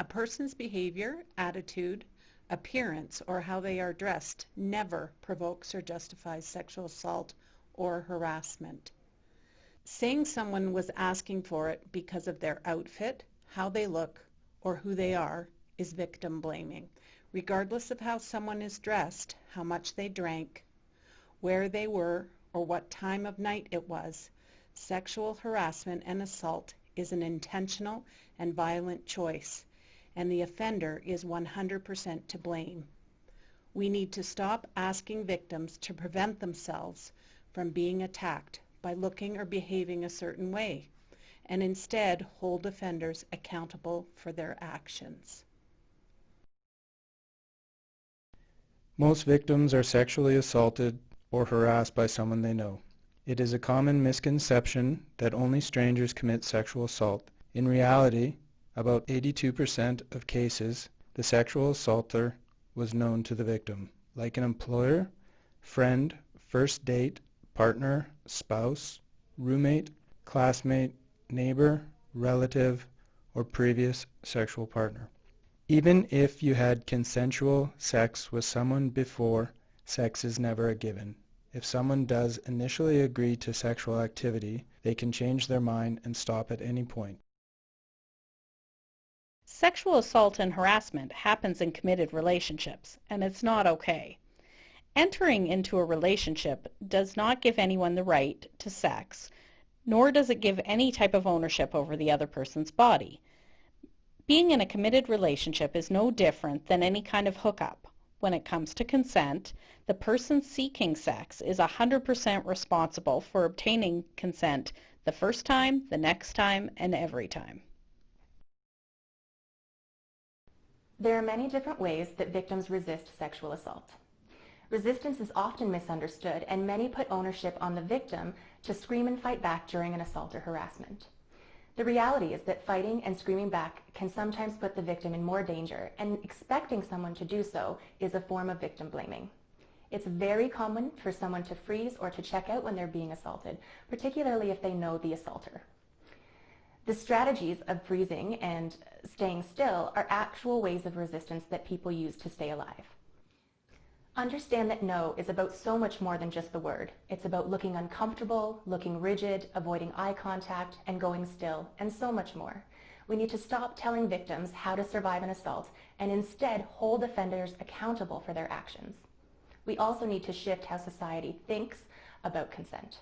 A person's behavior, attitude, appearance, or how they are dressed never provokes or justifies sexual assault or harassment. Saying someone was asking for it because of their outfit, how they look, or who they are is victim blaming. Regardless of how someone is dressed, how much they drank, where they were, or what time of night it was, sexual harassment and assault is an intentional and violent choice, and the offender is 100% to blame. We need to stop asking victims to prevent themselves from being attacked by looking or behaving a certain way, and instead hold offenders accountable for their actions. Most victims are sexually assaulted or harassed by someone they know. It is a common misconception that only strangers commit sexual assault. In reality, about 82% of cases, the sexual assaulter was known to the victim, like an employer, friend, first date, partner, spouse, roommate, classmate, neighbor, relative, or previous sexual partner. Even if you had consensual sex with someone before, sex is never a given. If someone does initially agree to sexual activity, they can change their mind and stop at any point. Sexual assault and harassment happens in committed relationships, and it's not okay. Entering into a relationship does not give anyone the right to sex, nor does it give any type of ownership over the other person's body. Being in a committed relationship is no different than any kind of hookup. When it comes to consent, the person seeking sex is 100% responsible for obtaining consent the first time, the next time, and every time. There are many different ways that victims resist sexual assault. Resistance is often misunderstood, and many put ownership on the victim to scream and fight back during an assault or harassment. The reality is that fighting and screaming back can sometimes put the victim in more danger, and expecting someone to do so is a form of victim blaming. It's very common for someone to freeze or to check out when they're being assaulted, particularly if they know the assaulter. The strategies of freezing and staying still are actual ways of resistance that people use to stay alive. Understand that no is about so much more than just the word. It's about looking uncomfortable, looking rigid, avoiding eye contact, and going still, and so much more. We need to stop telling victims how to survive an assault and instead hold offenders accountable for their actions. We also need to shift how society thinks about consent.